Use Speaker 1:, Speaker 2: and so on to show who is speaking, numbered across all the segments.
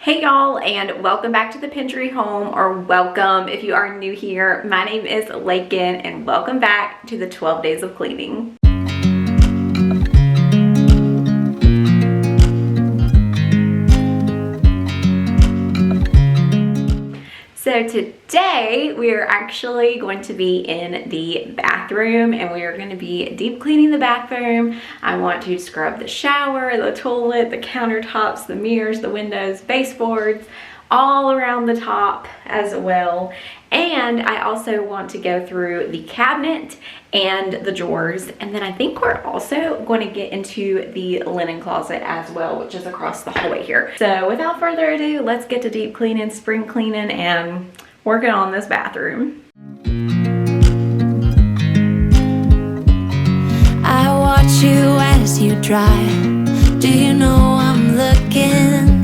Speaker 1: Hey y'all, and welcome back to the Pendryhome, or welcome if you are new here. My name is Lakin, and welcome back to the 12 Days of Cleaning. So today we are actually going to be in the bathroom, and we are going to be deep cleaning the bathroom. I want to scrub the shower, the toilet, the countertops, the mirrors, the windows, baseboards, all around the top as well. And I also want to go through the cabinet and the drawers. And then I think we're also going to get into the linen closet as well, which is across the hallway here. So without further ado, let's get to deep cleaning, spring cleaning, and working on this bathroom.
Speaker 2: I watch you as you drive. Do you know I'm looking?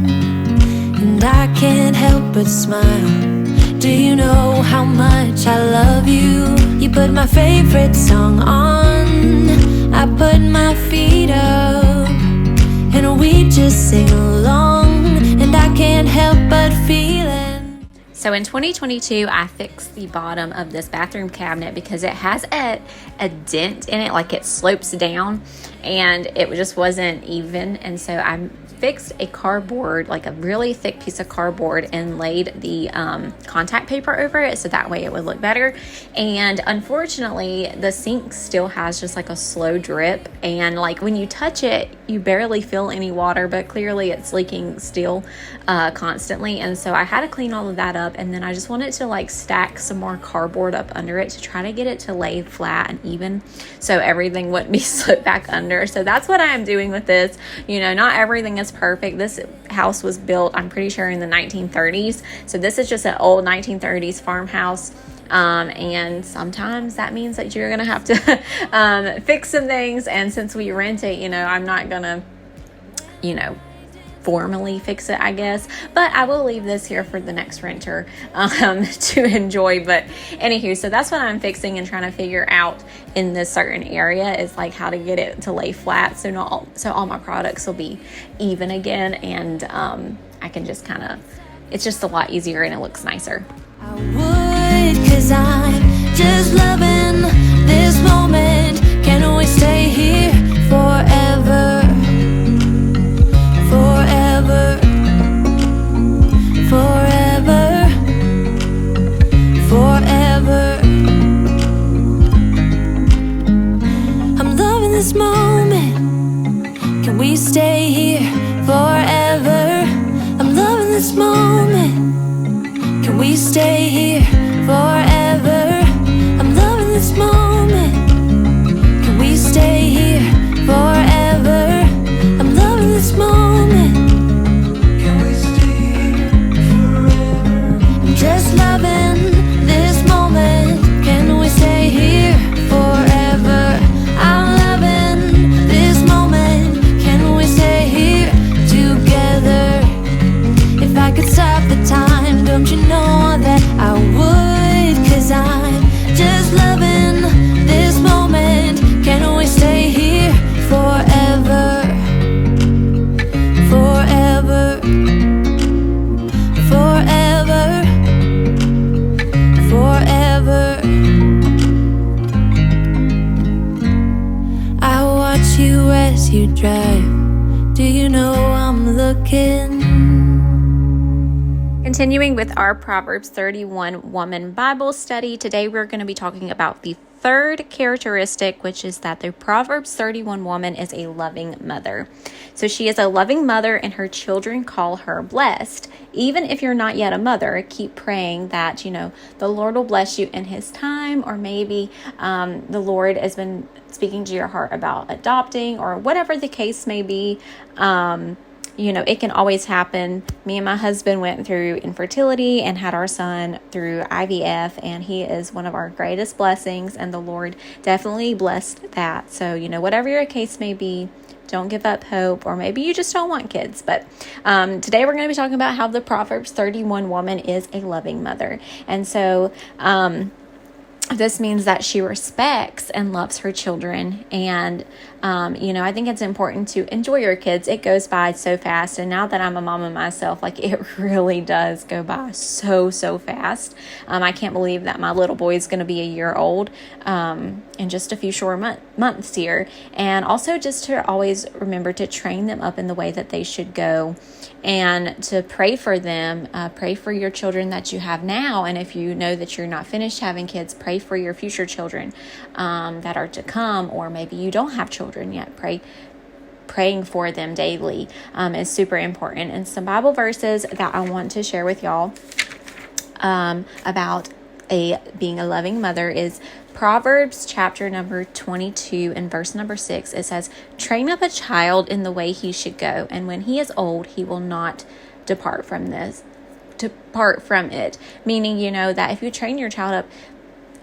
Speaker 2: And I can't help but smile. Do you know how much I love you? You put my favorite song on, I put my feet up, and we just sing along, and I can't help but feel it.
Speaker 1: So in 2022, I fixed the bottom of this bathroom cabinet because it has a dent in it, like it slopes down, and it just wasn't even. And so I fixed a cardboard, like a really thick piece of cardboard, and laid the contact paper over it so that way it would look better. And unfortunately, the sink still has just like a slow drip, and like when you touch it, you barely feel any water, but clearly it's leaking still constantly. And so I had to clean all of that up, and then I just wanted to like stack some more cardboard up under it to try to get it to lay flat and even so everything wouldn't be slipped back under. So that's what I am doing with this. You know, not everything is perfect. This house was built, I'm pretty sure, in the 1930s. So this is just an old 1930s farmhouse. And sometimes that means that you're going to have to fix some things. And since we rent it, you know, I'm not going to, you know, formally fix it, I guess, but I will leave this here for the next renter to enjoy. But anywho, so that's what I'm fixing and trying to figure out in this certain area is like how to get it to lay flat, so all my products will be even again, and I can just kind of, it's just a lot easier and it looks nicer.
Speaker 2: I would, 'cause I'm just loving this moment. Can we stay here forever? Forever, forever, forever. I'm loving this moment. Can we stay here forever? I'm loving this moment. Can we stay here forever? I'm loving this moment. Can we stay here forever? I'm loving this moment. Can we stay here forever? I'm just loving this moment. Can we stay here forever? I'm loving this moment. Can we stay here together? If I could stop the time, don't you know that I would? 'Cause I'm just loving this moment. Can we stay here forever? Forever, forever, forever. I watch you as you drive. Do you know I'm looking?
Speaker 1: Continuing with our Proverbs 31 Woman Bible study, today we're going to be talking about the third characteristic, which is that the Proverbs 31 woman is a loving mother. So she is a loving mother, and her children call her blessed. Even if you're not yet a mother, keep praying that, you know, the Lord will bless you in his time, or maybe the Lord has been speaking to your heart about adopting, or whatever the case may be. You know, it can always happen. Me and my husband went through infertility and had our son through IVF, and he is one of our greatest blessings, and the Lord definitely blessed that. So, you know, whatever your case may be, don't give up hope, or maybe you just don't want kids. But today we're going to be talking about how the Proverbs 31 woman is a loving mother. And so this means that she respects and loves her children. And, I think it's important to enjoy your kids. It goes by so fast. And now that I'm a mama myself, it really does go by so fast. I can't believe that my little boy is going to be a year old in just a few short months here. And also just to always remember to train them up in the way that they should go, and to pray for them, pray for your children that you have now. And if you know that you're not finished having kids, pray for your future children that are to come, or maybe you don't have children yet. Praying for them daily is super important. And some Bible verses that I want to share with y'all about being a loving mother is Proverbs chapter number 22 and verse number 6. It says, "Train up a child in the way he should go, and when he is old, he will not depart from it." Meaning, that if you train your child up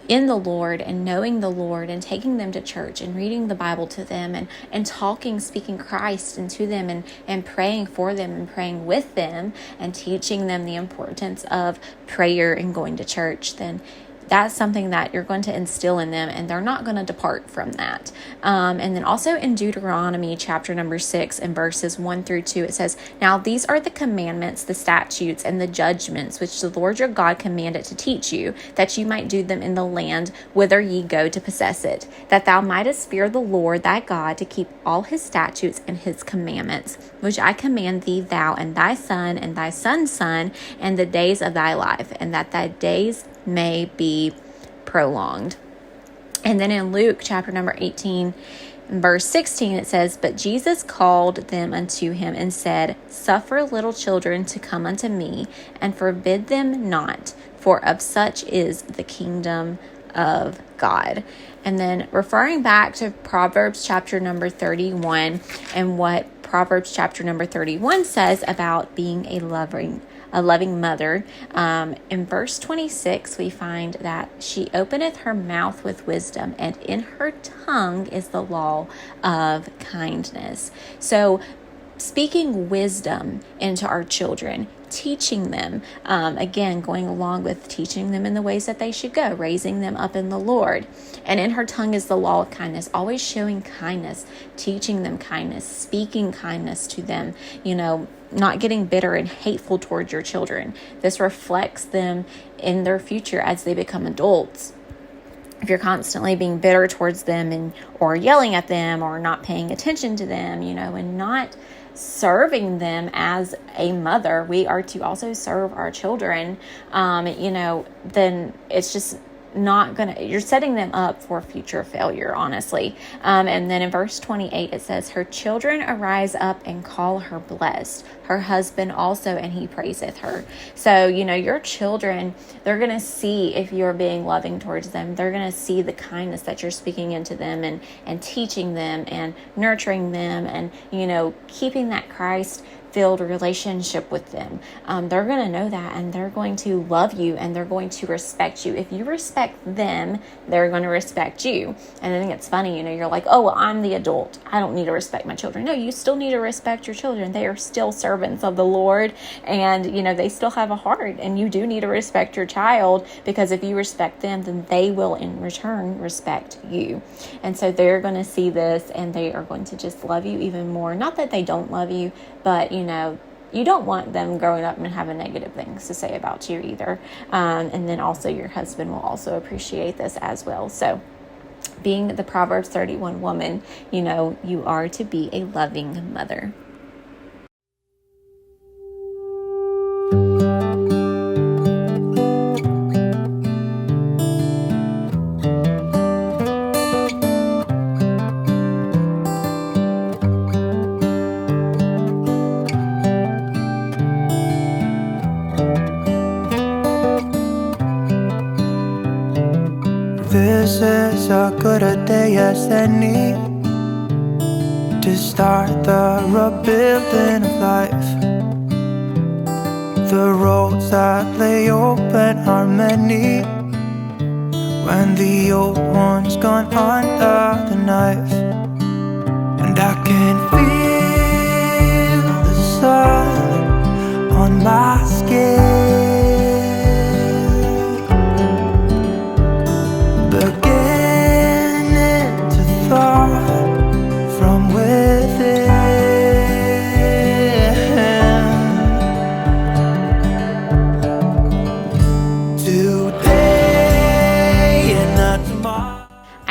Speaker 1: in the Lord and knowing the Lord and taking them to church and reading the Bible to them and speaking Christ into them and praying for them and praying with them and teaching them the importance of prayer and going to church, then that's something that you're going to instill in them, and they're not going to depart from that. And then also in Deuteronomy chapter number 6 and verses 1 through 2, it says, "Now these are the commandments, the statutes, and the judgments which the Lord your God commanded to teach you, that you might do them in the land whither ye go to possess it, that thou mightest fear the Lord thy God, to keep all his statutes and his commandments, which I command thee, thou and thy son and thy son's son, and the days of thy life, and that thy days may be prolonged." And then in Luke chapter number 18 verse 16, it says, "But Jesus called them unto him and said, Suffer little children to come unto me, and forbid them not, for of such is the kingdom of God." And then referring back to Proverbs chapter number 31 and what Proverbs chapter number 31 says about being a loving mother. In verse 26, we find that she openeth her mouth with wisdom, and in her tongue is the law of kindness. So speaking wisdom into our children, teaching them, again, going along with teaching them in the ways that they should go, raising them up in the Lord. And in her tongue is the law of kindness, always showing kindness, teaching them kindness, speaking kindness to them, not getting bitter and hateful towards your children. This reflects them in their future as they become adults. If you're constantly being bitter towards them or yelling at them or not paying attention to them, and not serving them as a mother, we are to also serve our children, then it's just you're setting them up for future failure, honestly. And then in verse 28, it says, "Her children arise up and call her blessed, her husband also, and he praiseth her." So, your children, they're going to see if you're being loving towards them. They're going to see the kindness that you're speaking into them and teaching them and nurturing them and, keeping that Christ-filled relationship with them. They're going to know that, and they're going to love you, and they're going to respect you. If you respect them, they're going to respect you. And I think it's funny, you're like, "Oh, well, I'm the adult, I don't need to respect my children." No, you still need to respect your children. They are still servants of the Lord, and they still have a heart, and you do need to respect your child, because if you respect them, then they will in return respect you. And so they're going to see this, and they are going to just love you even more. Not that they don't love you, but you don't want them growing up and having negative things to say about you either. And then also your husband will also appreciate this as well. So being the Proverbs 31 woman, you are to be a loving mother.
Speaker 3: This is as good a day as any to start the rebuilding of life. The roads that lay open are many when the old one's gone under the knife. And I can feel the sun on my skin.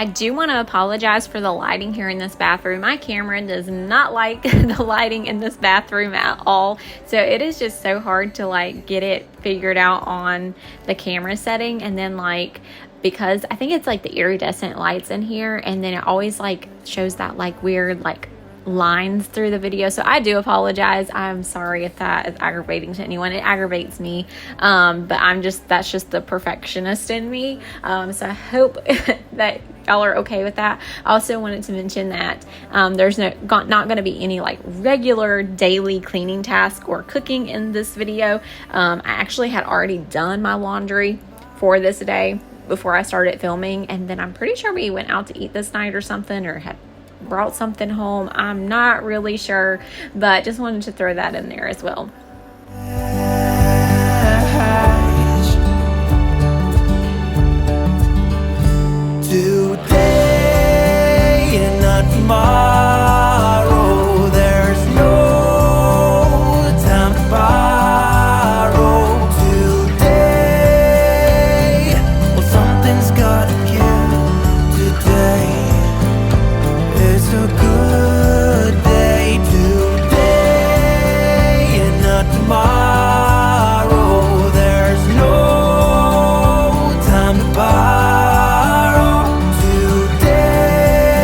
Speaker 1: do want to apologize for the lighting here in this bathroom. My camera does not like the lighting in this bathroom at all. So it is just so hard to like get it figured out on the camera setting. And then like, because I think it's like the iridescent lights in here, and then it always like shows that like weird like lines through the video. So I do apologize. I'm sorry if that is aggravating to anyone. It aggravates me, but that's just the perfectionist in me. So I hope that y'all are okay with that. I also wanted to mention that there's not going to be any like regular daily cleaning task or cooking in this video. I actually had already done my laundry for this day before I started filming, and then I'm pretty sure we went out to eat this night or something, or had brought something home. I'm not really sure, but just wanted to throw that in there as well.
Speaker 3: Today and not tomorrow, there's no time to borrow. Today, well, something's gotta give today. It's a good day today and not tomorrow. There's no time to borrow today.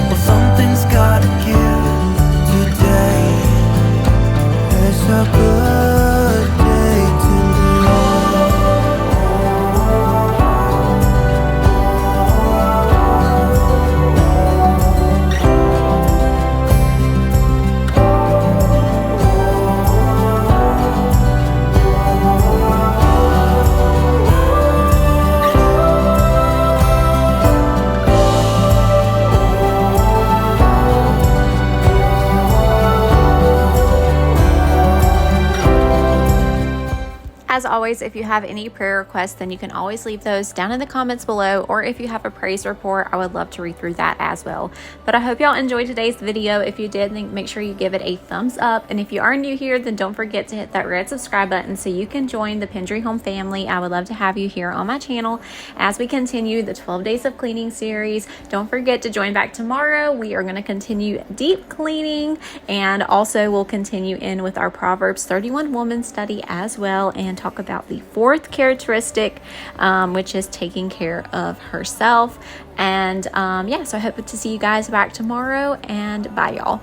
Speaker 3: Well, something's gotta give today. It's a good day
Speaker 1: As always, if you have any prayer requests, then you can always leave those down in the comments below, or if you have a praise report, I would love to read through that as well. But I hope y'all enjoyed today's video. If you did, then make sure you give it a thumbs up. And if you are new here, then don't forget to hit that red subscribe button so you can join the Pendry Home family. I would love to have you here on my channel as we continue the 12 days of cleaning series. Don't forget to join back tomorrow. We are going to continue deep cleaning, and also we'll continue in with our Proverbs 31 woman study as well, and talk about the fourth characteristic, which is taking care of herself. And yeah, so I hope to see you guys back tomorrow, and bye y'all.